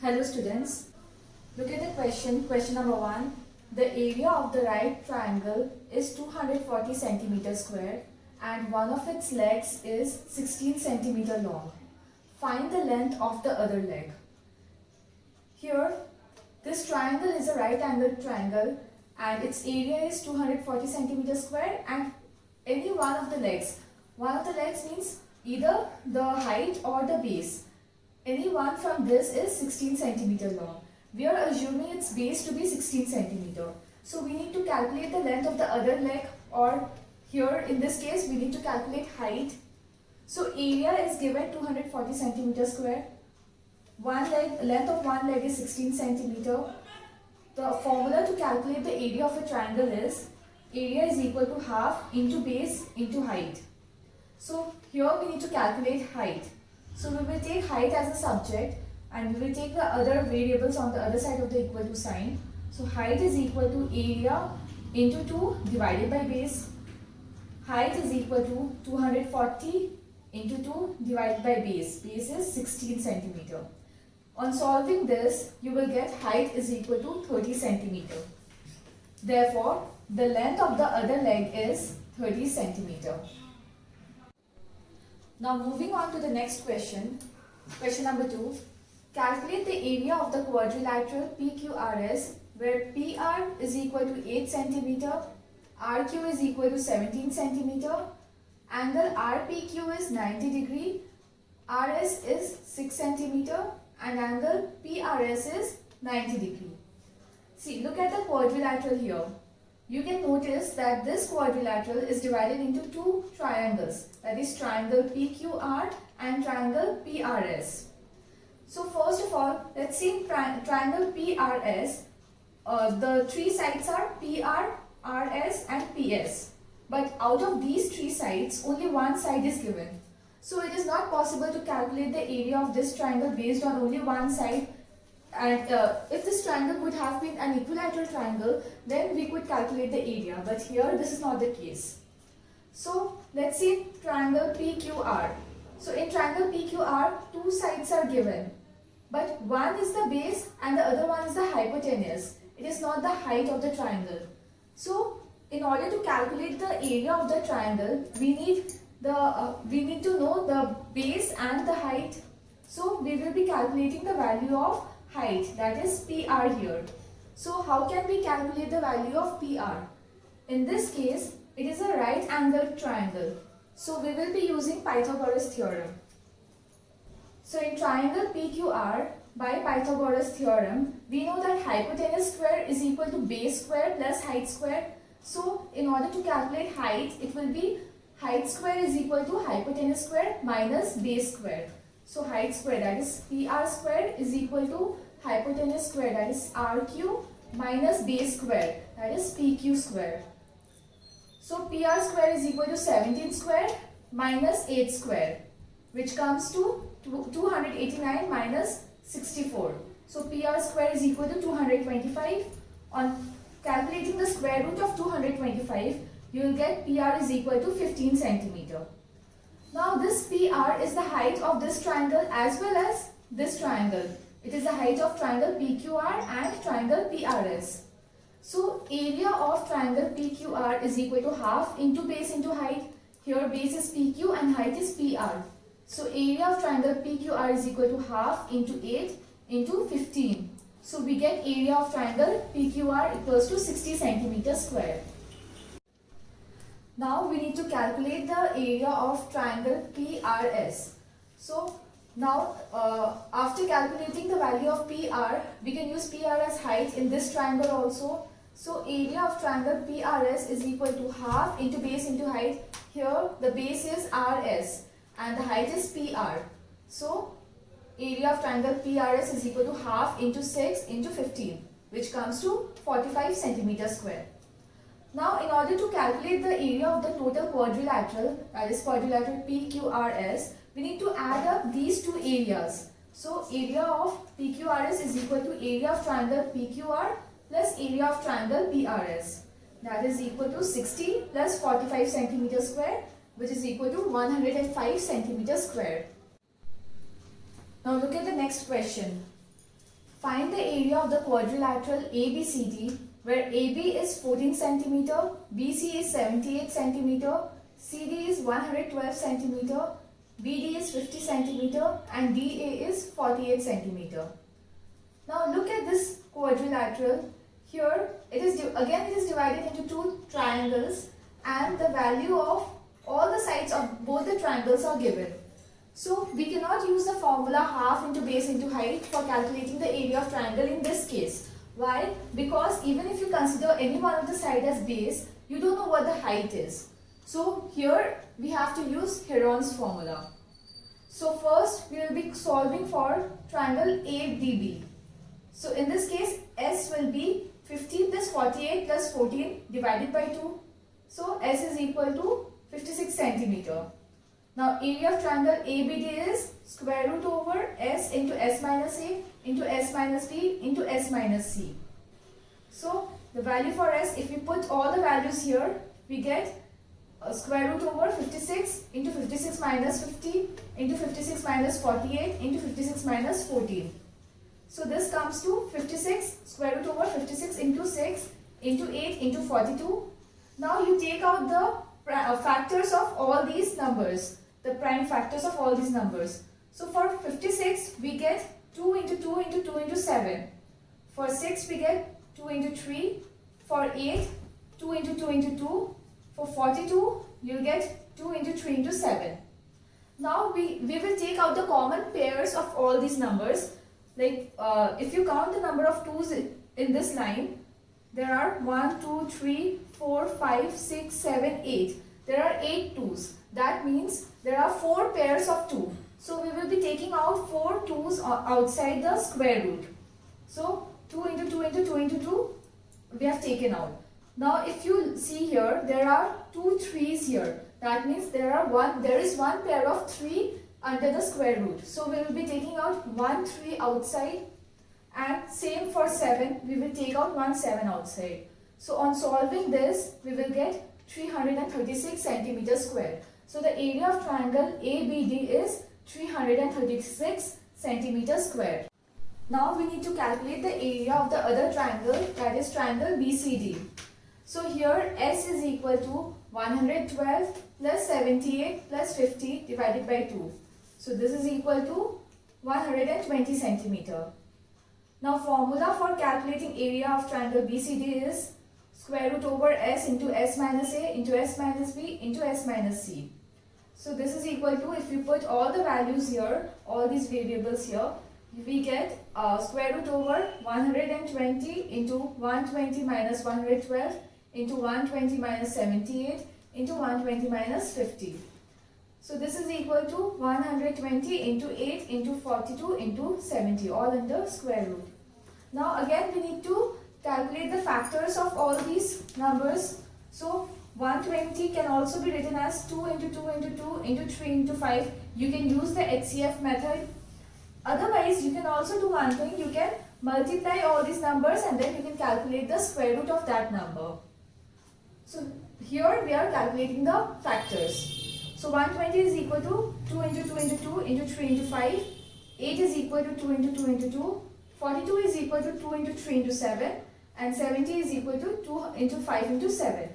Hello students, look at the question number 1. The area of the right triangle is 240 centimeter square and one of its legs is 16 centimeter long. Find the length of the other leg. Here, this triangle is a right angled triangle and its area is 240 centimeter square and any one of the legs means either the height or the base. Any one from this is 16 centimeter long. We are assuming its base to be 16 centimeter. So we need to calculate the length of the other leg, or here in this case we need to calculate height. So area is given 240 centimeter square. Length of one leg is 16 centimeter. The formula to calculate the area of a triangle is area is equal to half into base into height. So here we need to calculate height. So we will take height as a subject and we will take the other variables on the other side of the equal to sign. So height is equal to area into 2 divided by base. Height is equal to 240 into 2 divided by base. Base is 16 centimeter. On solving this, you will get height is equal to 30 centimeter. Therefore, the length of the other leg is 30 centimeter. Now moving on to the next question. Question number 2. Calculate the area of the quadrilateral PQRS where PR is equal to 8 centimeter, RQ is equal to 17 centimeter, angle RPQ is 90 degree, RS is 6 centimeter and angle PRS is 90 degree. See, look at the quadrilateral here. You can notice that this quadrilateral is divided into two triangles, that is triangle PQR and triangle PRS. So first of all, let's see triangle PRS. The three sides are PR, RS and PS. But out of these three sides, only one side is given. So it is not possible to calculate the area of this triangle based on only one side. And if this triangle would have been an equilateral triangle, then we could calculate the area. But here this is not the case. So let's see triangle PQR. So in triangle PQR, two sides are given. But one is the base and the other one is the hypotenuse. It is not the height of the triangle. So in order to calculate the area of the triangle, we need to know the base and the height. So we will be calculating the value of height, that is PR here. So how can we calculate the value of PR? In this case, it is a right angled triangle. So we will be using Pythagoras theorem. So in triangle PQR, by Pythagoras theorem, we know that hypotenuse square is equal to base square plus height square. So in order to calculate height, it will be height square is equal to hypotenuse square minus base square. So height square, that is PR square, is equal to hypotenuse square, that is RQ, minus base square, that is PQ square. So PR square is equal to 17 square minus 8 square, which comes to 289 minus 64. So PR square is equal to 225. On calculating the square root of 225, you will get PR is equal to 15 centimeter. Now this PR is the height of this triangle as well as this triangle. It is the height of triangle PQR and triangle PRS. So area of triangle PQR is equal to half into base into height. Here base is PQ and height is PR. So area of triangle PQR is equal to half into 8 into 15. So we get area of triangle PQR equals to 60 centimeter square. Now we need to calculate the area of triangle PRS. So now after calculating the value of PR, we can use PR as height in this triangle also. So area of triangle PRS is equal to half into base into height. Here the base is RS and the height is PR. So area of triangle PRS is equal to half into 6 into 15, which comes to 45 centimeter square. Now in order to calculate the area of the total quadrilateral, that is quadrilateral PQRS, we need to add up these two areas. So area of PQRS is equal to area of triangle PQR plus area of triangle PRS. That is equal to 60 plus 45 centimeter square, which is equal to 105 centimeter square. Now look at the next question. find the area of the quadrilateral ABCD where AB is 14 centimeter, BC is 78 centimeter, CD is 112 centimeter, BD is 50 centimeter and DA is 48 centimeter. Now look at this quadrilateral. Here it is divided into two triangles and the value of all the sides of both the triangles are given. So we cannot use the formula half into base into height for calculating the area of triangle in this case. Why? Because even if you consider any one of the side as base, you don't know what the height is. So here we have to use Heron's formula. So first we will be solving for triangle ADB. So in this case S will be 50 plus 48 plus 14 divided by 2. So S is equal to 56 centimeter. Now area of triangle ABD is square root over S into S minus A into S minus B into S minus C. So the value for S, if we put all the values here, we get square root over 56 into 56 minus 50 into 56 minus 48 into 56 minus 14. So this comes to 56 square root over 56 into 6 into 8 into 42. Now you take out the factors of all these numbers, the prime factors of all these numbers. So for 56 we get 2 into 2 into 2 into 7. For 6 we get 2 into 3. For 8, 2 into 2 into 2. For 42 you'll get 2 into 3 into 7. Now we will take out the common pairs of all these numbers. Like if you count the number of 2's in this line, there are 1, 2, 3, 4, 5, 6, 7, 8. There are 8 2's. That means there are 4 pairs of 2. So we will be taking out 4 2's outside the square root. So 2 into 2 into 2 into 2 we have taken out. Now if you see here, there are 2 3's here. That means there is one pair of 3 under the square root. So we will be taking out 1 3 outside, and same for 7, we will take out 1 7 outside. So on solving this, we will get 336 centimeter square. So the area of triangle ABD is 336 centimeter square. Now we need to calculate the area of the other triangle, that is triangle BCD. So here S is equal to 112 plus 78 plus 50 divided by 2. So this is equal to 120 centimeter. Now formula for calculating area of triangle BCD is square root over S into S minus A into S minus B into S minus C. So this is equal to, if you put all the values here, all these variables here, we get square root over 120 into 120 minus 112 into 120 minus 78 into 120 minus 50. So this is equal to 120 into 8 into 42 into 70, all under square root. Now again we need to calculate the factors of all these numbers. So 120 can also be written as 2 into 2 into 2 into 3 into 5. You can use the HCF method. Otherwise, you can also do one thing. You can multiply all these numbers and then you can calculate the square root of that number. So here we are calculating the factors. So 120 is equal to 2 into 2 into 2 into 3 into 5. 8 is equal to 2 into 2 into 2. 42 is equal to 2 into 3 into 7. And 70 is equal to 2 into 5 into 7.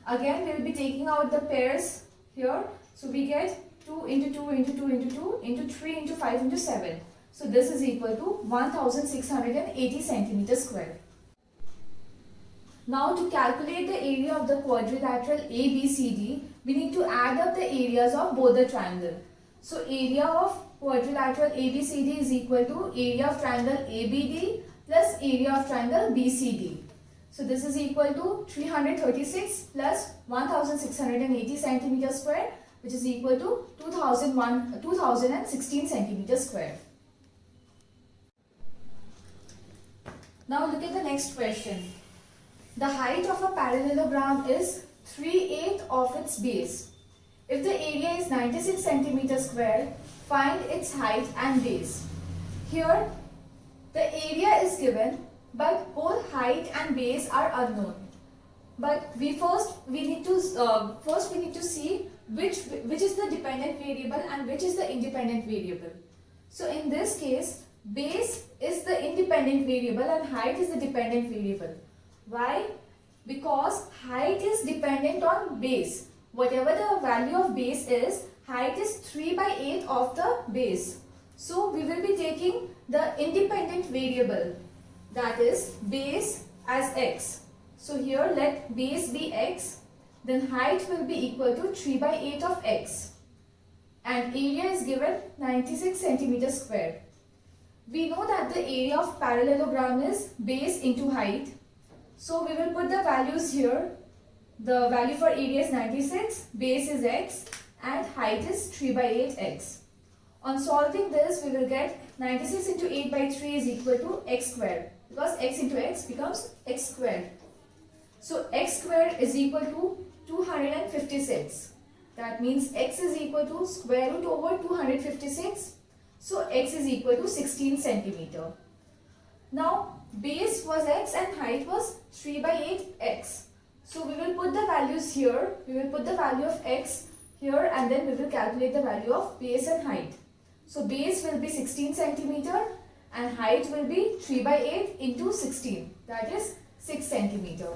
Again, we will be taking out the pairs here. So we get 2 into 2 into 2 into 2 into 3 into 5 into 7. So this is equal to 1680 centimeters square. Now to calculate the area of the quadrilateral ABCD, we need to add up the areas of both the triangle. So area of quadrilateral ABCD is equal to area of triangle ABD plus area of triangle BCD. So this is equal to 336 plus 1680 centimeters square, which is equal to 2016 centimeters square. Now look at the next question. The height of a parallelogram is 3/8 of its base. If the area is 96 centimeters square, find its height and base. Here, the area is given, but both height and base are unknown. But we need to see which is the dependent variable and which is the independent variable. So in this case, base is the independent variable and height is the dependent variable. Why? Because height is dependent on base. Whatever the value of base is, height is 3/8 of the base. So we will be taking the independent variable, that is base, as x. So here let base be x, then height will be equal to 3/8 of x. And area is given 96 centimeters square. We know that the area of parallelogram is base into height. So we will put the values here. The value for area is 96, base is x, and height is 3/8 x. On solving this, we will get 96 into 8/3 is equal to x squared, because x into x becomes x squared. So x squared is equal to 256. That means x is equal to square root over 256. So x is equal to 16 centimeter. Now base was x and height was 3/8 x. So we will put the values here. We will put the value of x here and then we will calculate the value of base and height. So base will be 16 centimeter and height will be 3/8 into 16. That is 6 centimeter.